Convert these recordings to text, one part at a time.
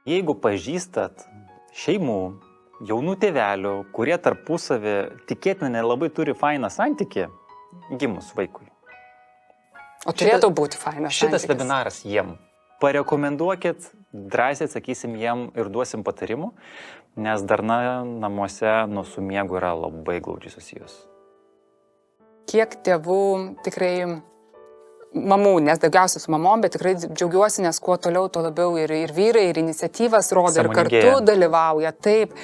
Jeigu pažįstat šeimų, jaunų tėvelių, kurie tarpusavį tikėtina nelabai turi fainą santykį gimus vaikui. O turėtų būti fainas Šitas santykis. webinaras jiem. Parekomenduokit, drąsiai atsakysim jiem ir duosim patarimų, nes darna namuose nuo su miegu yra labai glaudžiai susijus. Kiek tėvų tikrai, mamų, nes daugiausiai su mamom, bet tikrai džiaugiuosi, nes kuo toliau, tuo labiau ir vyrai, ir iniciatyvas rodo, ir kartu dalyvauja, taip.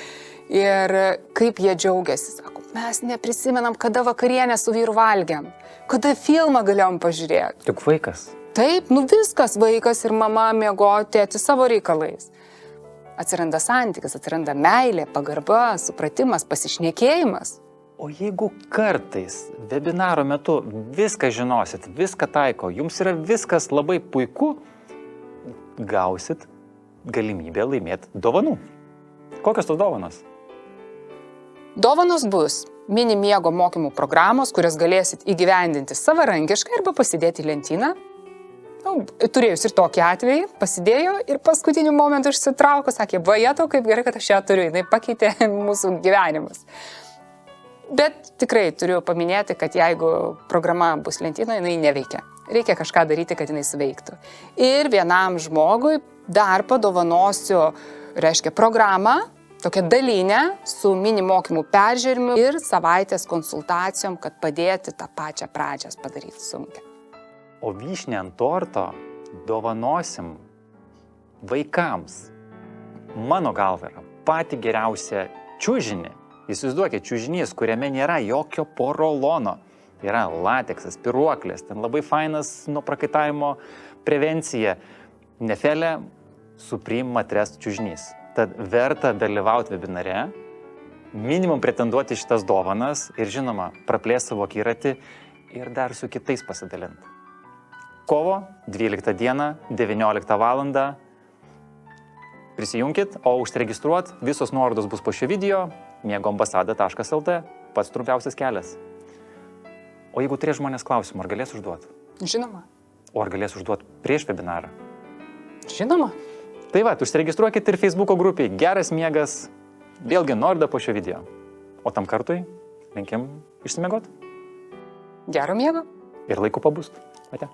Ir kaip jie džiaugiasi, sako, mes neprisimenam, kada vakarienę su vyru valgiam, kada filmą galėjom pažiūrėti. Tik vaikas. Taip, viskas, vaikas ir mama miegoti tėti savo reikalais. Atsiranda santykis, atsiranda meilė, pagarba, supratimas, pasišnekėjimas. O jeigu kartais webinaro metu viską žinosit, viską taiko, jums yra viskas labai puiku, gausit galimybę laimėti dovanų. Kokios tos dovanos? Dovanos bus mini miego mokymų programos, kurias galėsit įgyvendinti savarankiškai arba pasidėti į lentyną. Turėjus ir tokį atvejį, pasidėjo ir paskutiniu momentu išsitrauko, sakė, vajetau, kaip gerai, kad aš ją turiu, jinai pakeitė mūsų gyvenimus. Bet tikrai turiu paminėti, kad jeigu programa bus lentynoje, jinai neveikia. Reikia kažką daryti, kad jinai suveiktų. Ir vienam žmogui dar padovanosiu, reiškia, programą, tokią dalinę su mini mokymų peržiūrimu ir savaitės konsultacijom, kad padėti tą pačią pradžią padaryti sunkiai. O vyšnė ant torto dovanosim vaikams. Mano galva yra pati geriausia čiužinį. Įsivaizduokit, čiužinys, kuriame nėra jokio porolono. Yra lateksas, spiruoklės, ten labai fainas nuo prakaitavimo prevencija. Nefelė Supreme Matres čiužinys. Tad verta dalyvauti webinare, minimum pretenduoti šitas dovanas ir žinoma, praplėsti savo akiratį ir dar su kitais pasidalinti. Kovo 12 dieną, 19 valandą. Prisijunkit, o užsiregistruot, visos nuorodos bus po šio video, miegoambasada.lt, pats trumpiausias kelias. O jeigu turės žmonės klausimų, ar galės užduoti? Žinoma. O ar galės užduoti prieš webinarą? Žinoma. Tai va, užsiregistruokit ir Facebooko grupiai Geras miegas, vėlgi nuoroda po šio video. O tam kartui linkim išsimiegot. Gero miego. Ir laiku pabust. Ate.